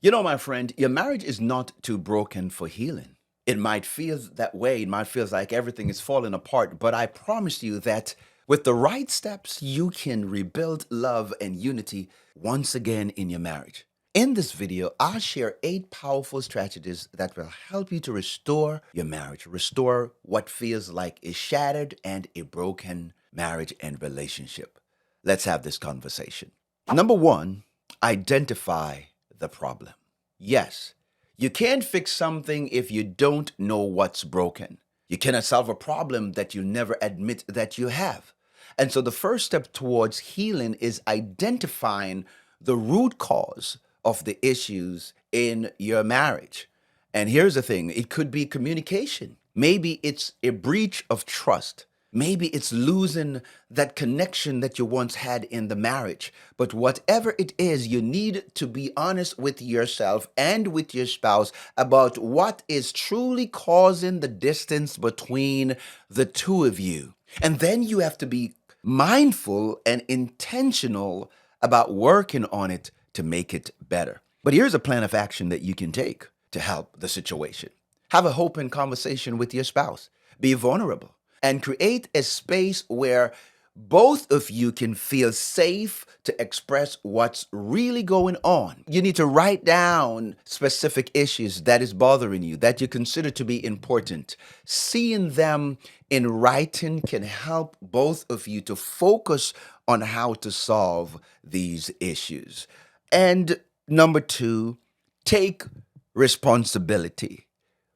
You know, my friend, your marriage is not too broken for healing. It might feel that way. It might feel like everything is falling apart. But I promise you that with the right steps, you can rebuild love and unity once again in your marriage. In this video, I'll share 8 powerful strategies that will help you to restore your marriage, restore what feels like a shattered and a broken marriage and relationship. Let's have this conversation. Number one, identify the problem. Yes, you can't fix something if you don't know what's broken. You cannot solve a problem that you never admit that you have. And so the first step towards healing is identifying the root cause of the issues in your marriage. And here's the thing, it could be communication. Maybe it's a breach of trust. Maybe it's losing that connection that you once had in the marriage. But whatever it is, you need to be honest with yourself and with your spouse about what is truly causing the distance between the two of you. And then you have to be mindful and intentional about working on it to make it better. But here's a plan of action that you can take to help the situation. Have a open conversation with your spouse. Be vulnerable and create a space where both of you can feel safe to express what's really going on. You need to write down specific issues that is bothering you, that you consider to be important. Seeing them in writing can help both of you to focus on how to solve these issues. And number two, take responsibility.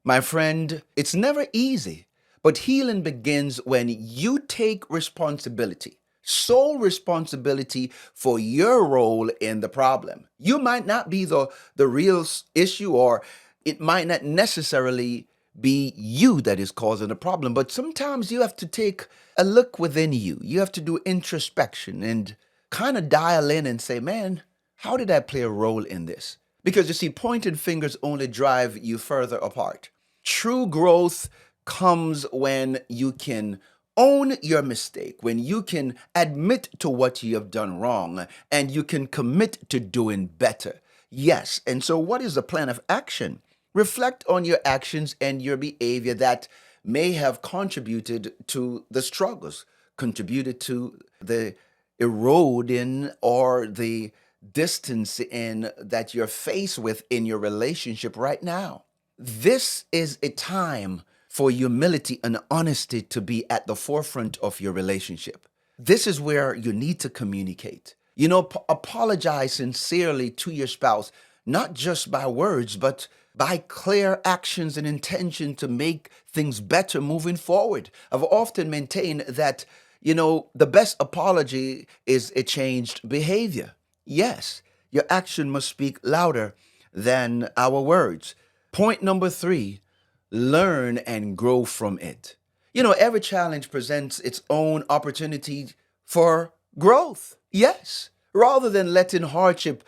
My friend, it's never easy. But healing begins when you take responsibility, sole responsibility for your role in the problem. You might not be the real issue, or it might not necessarily be you that is causing the problem, but sometimes you have to take a look within you. You have to do introspection and kind of dial in and say, man, how did I play a role in this? Because you see, pointing fingers only drive you further apart. True growth comes when you can own your mistake, when you can admit to what you have done wrong, and you can commit to doing better. Yes, and so what is the plan of action? Reflect on your actions and your behavior that may have contributed to the struggles, contributed to the eroding or the distance in that you're faced with in your relationship right now. This is a time for humility and honesty to be at the forefront of your relationship. This is where you need to communicate. Apologize sincerely to your spouse, not just by words, but by clear actions and intention to make things better moving forward. I've often maintained that, the best apology is a changed behavior. Yes, your action must speak louder than our words. Point number 3, learn and grow from it. Every challenge presents its own opportunity for growth. Yes. Rather than letting hardship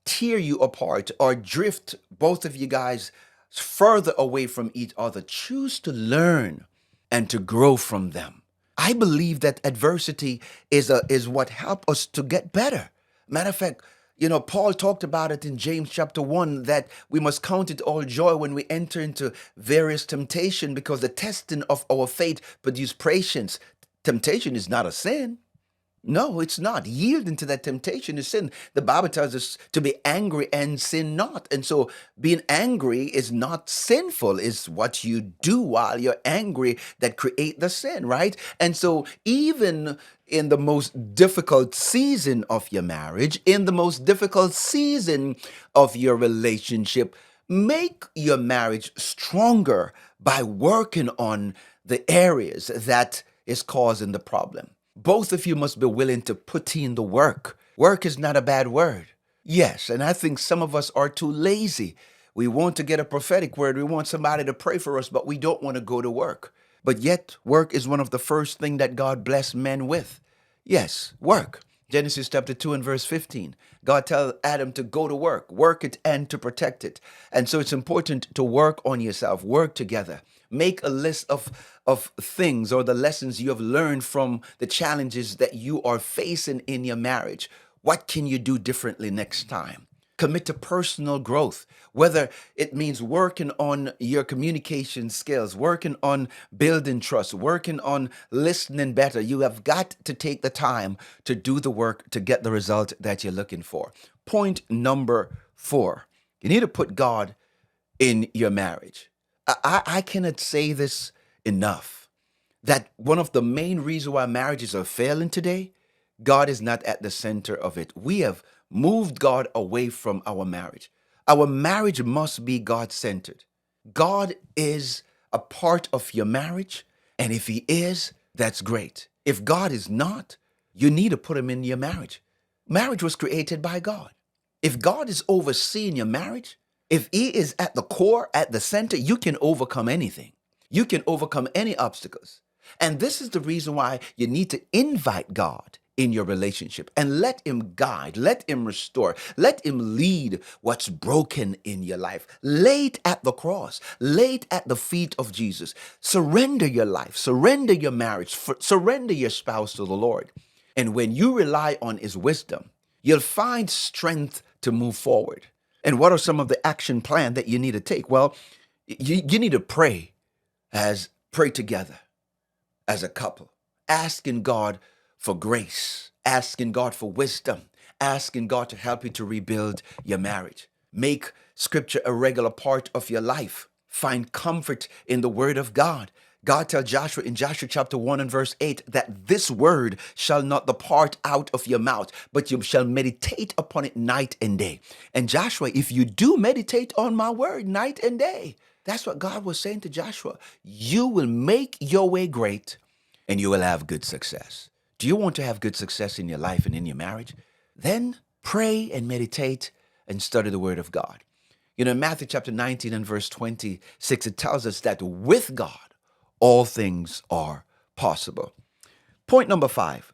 tear you apart or drift both of you guys further away from each other, choose to learn and to grow from them. I believe that adversity is what helps us to get better. Matter of fact, Paul talked about it in James chapter 1 that we must count it all joy when we enter into various temptation because the testing of our faith produces patience. Temptation is not a sin. No, it's not. Yielding to that temptation is sin. The Bible tells us to be angry and sin not. And so being angry is not sinful. It's what you do while you're angry that create the sin, right? And so even in the most difficult season of your marriage, in the most difficult season of your relationship, make your marriage stronger by working on the areas that is causing the problem. Both of you must be willing to put in the work. Work is not a bad word. Yes, and I think some of us are too lazy. We want to get a prophetic word. We want somebody to pray for us, but we don't want to go to work. But yet, work is one of the first things that God blessed men with. Yes, work. Genesis chapter 2 and verse 15. God tells Adam to go to work it and to protect it. And so it's important to work on yourself, work together. Make a list of things or the lessons you have learned from the challenges that you are facing in your marriage. What can you do differently next time? Commit to personal growth, whether it means working on your communication skills, working on building trust, working on listening better. You have got to take the time to do the work to get the result that you're looking for. Point number 4, you need to put God in your marriage. I cannot say this enough, that one of the main reasons why marriages are failing today, God is not at the center of it. We have moved God away from our marriage. Our marriage must be God centered. God is a part of your marriage, and if He is, that's great. If God is not, you need to put Him in your marriage. Marriage was created by God. If God is overseeing your marriage, if He is at the core, at the center, you can overcome anything. You can overcome any obstacles. And this is the reason why you need to invite God in your relationship and let Him guide, let Him restore, let Him lead what's broken in your life. Lay it at the cross, lay it at the feet of Jesus. Surrender your life, surrender your marriage, surrender your spouse to the Lord. And when you rely on His wisdom, you'll find strength to move forward. And what are some of the action plan that you need to take? Well, you need to pray together as a couple, asking God for grace, asking God for wisdom, asking God to help you to rebuild your marriage. Make scripture a regular part of your life. Find comfort in the word of God. God tells Joshua in Joshua chapter 1 and verse 8 that this word shall not depart out of your mouth, but you shall meditate upon it night and day. And Joshua, if you do meditate on my word night and day, that's what God was saying to Joshua. You will make your way great and you will have good success. Do you want to have good success in your life and in your marriage? Then pray and meditate and study the word of God. You know, in Matthew chapter 19 and verse 26, it tells us that with God, all things are possible. Point number 5,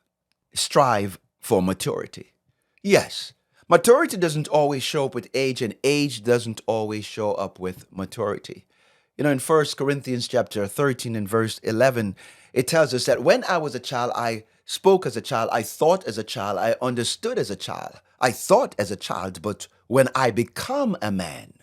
strive for maturity. Yes, maturity doesn't always show up with age, and age doesn't always show up with maturity. You know, in 1 Corinthians chapter 13 and verse 11, it tells us that when I was a child, I spoke as a child, I thought as a child, I understood as a child, I thought as a child, but when I become a man,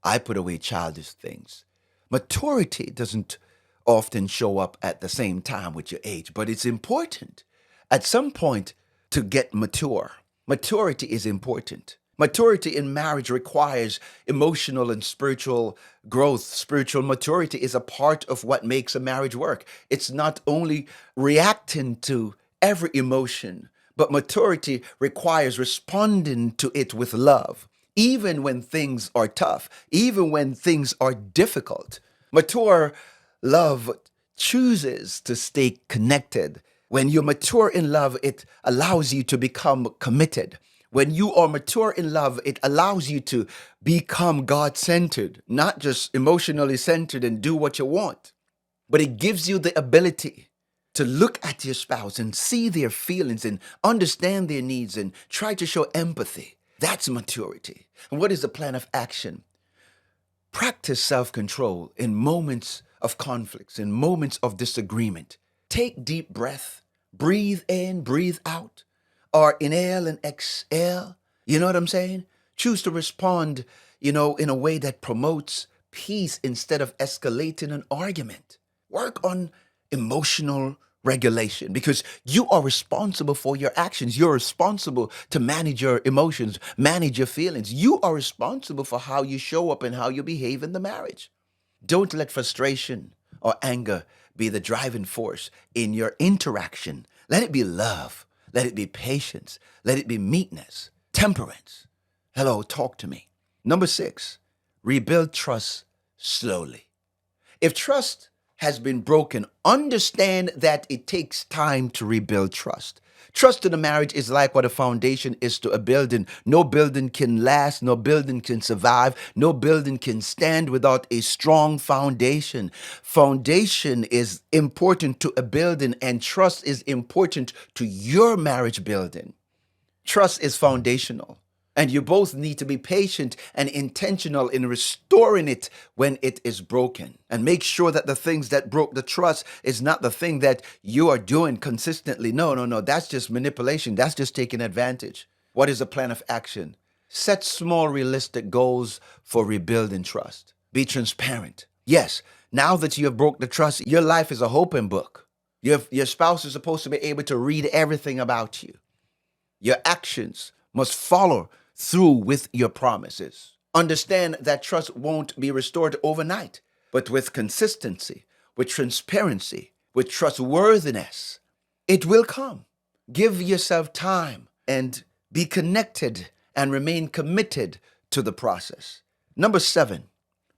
I put away childish things. Maturity doesn't often show up at the same time with your age, but it's important at some point to get mature. Maturity is important. Maturity in marriage requires emotional and spiritual growth. Spiritual maturity is a part of what makes a marriage work. It's not only reacting to every emotion, but maturity requires responding to it with love, even when things are tough, even when things are difficult. Mature love chooses to stay connected. When you mature in love, it allows you to become committed. When you are mature in love, it allows you to become God-centered, not just emotionally centered and do what you want, but it gives you the ability to look at your spouse and see their feelings and understand their needs and try to show empathy. That's maturity. And what is the plan of action? Practice self-control in moments of conflicts, in moments of disagreement. Take deep breath, breathe in, breathe out, or inhale and exhale. You know what I'm saying? Choose to respond, in a way that promotes peace instead of escalating an argument. Work on emotional regulation because you are responsible for your actions. You're responsible to manage your emotions, manage your feelings. You are responsible for how you show up and how you behave in the marriage. Don't let frustration or anger be the driving force in your interaction. Let it be love. Let it be patience. Let it be meekness, temperance. Hello, talk to me. Number 6, rebuild trust slowly. If trust has been broken, understand that it takes time to rebuild trust. Trust in a marriage is like what a foundation is to a building. No building can last, no building can survive, no building can stand without a strong foundation. Foundation is important to a building, and trust is important to your marriage building. Trust is foundational. And you both need to be patient and intentional in restoring it when it is broken. And make sure that the things that broke the trust is not the thing that you are doing consistently. No. That's just manipulation. That's just taking advantage. What is the plan of action? Set small, realistic goals for rebuilding trust. Be transparent. Yes, now that you have broke the trust, your life is a open book. Your spouse is supposed to be able to read everything about you. Your actions must follow through with your promises. Understand that trust won't be restored overnight, but with consistency, with transparency, with trustworthiness, it will come. Give yourself time and be connected and remain committed to the process. Number 7,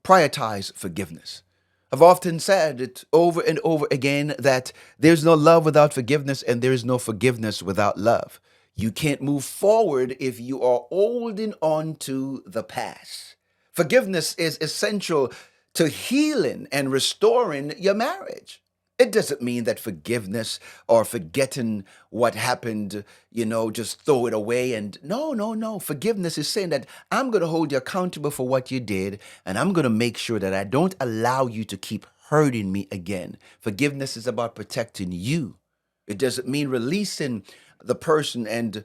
prioritize forgiveness. I've often said it over and over again that there's no love without forgiveness and there is no forgiveness without love. You can't move forward if you are holding on to the past. Forgiveness is essential to healing and restoring your marriage. It doesn't mean that forgiveness or forgetting what happened, just throw it away. And no, no, no. Forgiveness is saying that I'm going to hold you accountable for what you did, and I'm going to make sure that I don't allow you to keep hurting me again. Forgiveness is about protecting you. It doesn't mean releasing the person and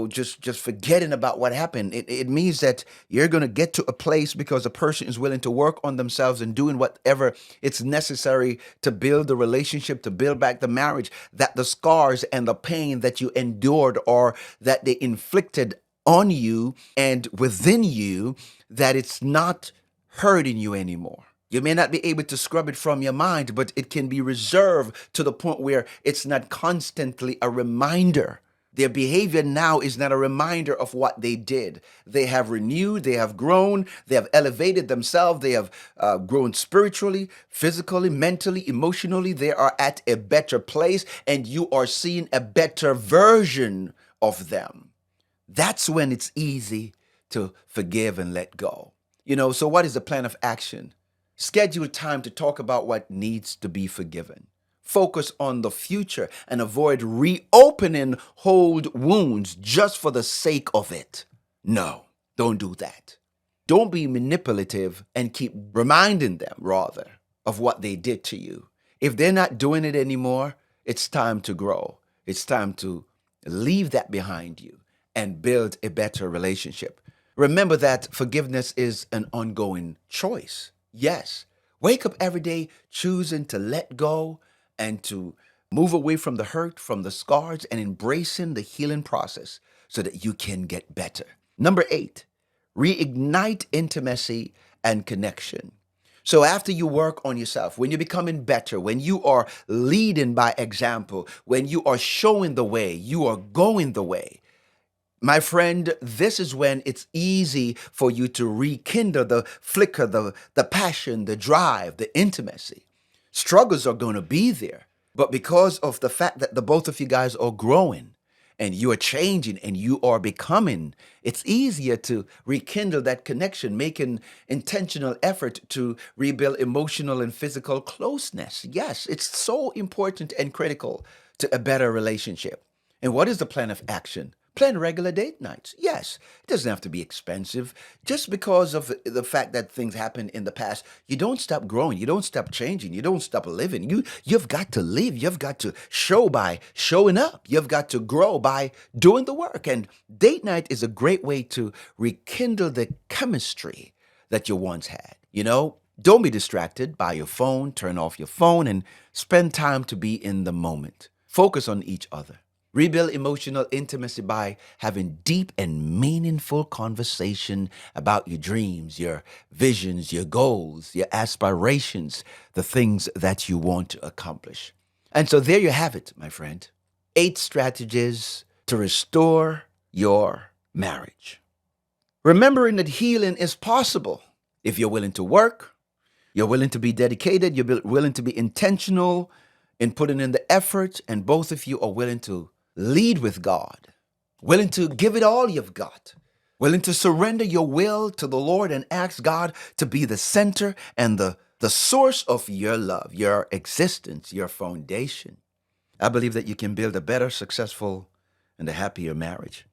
just forgetting about what happened. It means that you're going to get to a place because the person is willing to work on themselves and doing whatever it's necessary to build the relationship, to build back the marriage, that the scars and the pain that you endured or that they inflicted on you and within you, that it's not hurting you anymore. You may not be able to scrub it from your mind, but it can be reserved to the point where it's not constantly a reminder. Their behavior now is not a reminder of what they did. They have renewed, they have grown, they have elevated themselves, they have grown spiritually, physically, mentally, emotionally. They are at a better place, and you are seeing a better version of them. That's when it's easy to forgive and let go. So what is the plan of action? Schedule time to talk about what needs to be forgiven. Focus on the future and avoid reopening old wounds just for the sake of it. No, don't do that. Don't be manipulative and keep reminding them, rather, of what they did to you. If they're not doing it anymore, it's time to grow. It's time to leave that behind you and build a better relationship. Remember that forgiveness is an ongoing choice. Yes, wake up every day choosing to let go and to move away from the hurt, from the scars, and embracing the healing process so that you can get better. Number 8, reignite intimacy and connection. So after you work on yourself, when you're becoming better, when you are leading by example, when you are showing the way, you are going the way, my friend, this is when it's easy for you to rekindle the flicker, the passion, the drive, the intimacy. Struggles are going to be there, but because of the fact that the both of you guys are growing and you are changing and you are becoming, it's easier to rekindle that connection, making intentional effort to rebuild emotional and physical closeness. Yes, it's so important and critical to a better relationship. And what is the plan of action? Plan regular date nights. Yes, it doesn't have to be expensive. Just because of the fact that things happened in the past, you don't stop growing. You don't stop changing. You don't stop living. You've got to live. You've got to show by showing up. You've got to grow by doing the work. And date night is a great way to rekindle the chemistry that you once had. Don't be distracted by your phone. Turn off your phone and spend time to be in the moment. Focus on each other. Rebuild emotional intimacy by having deep and meaningful conversation about your dreams, your visions, your goals, your aspirations, the things that you want to accomplish. And so there you have it, my friend. 8 strategies to restore your marriage. Remembering that healing is possible if you're willing to work, you're willing to be dedicated, you're willing to be intentional in putting in the effort, and both of you are willing to lead with God, willing to give it all you've got, willing to surrender your will to the Lord and ask God to be the center and the source of your love, your existence, your foundation. I believe that you can build a better, successful, and a happier marriage.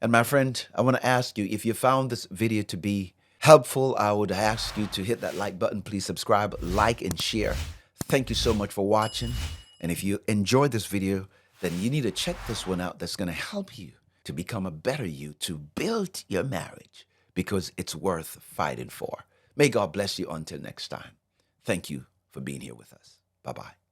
And my friend, I want to ask you, if you found this video to be helpful, I would ask you to hit that like button. Please subscribe, like, and share. Thank you so much for watching. And if you enjoyed this video, then you need to check this one out that's going to help you to become a better you, to build your marriage because it's worth fighting for. May God bless you until next time. Thank you for being here with us. Bye bye.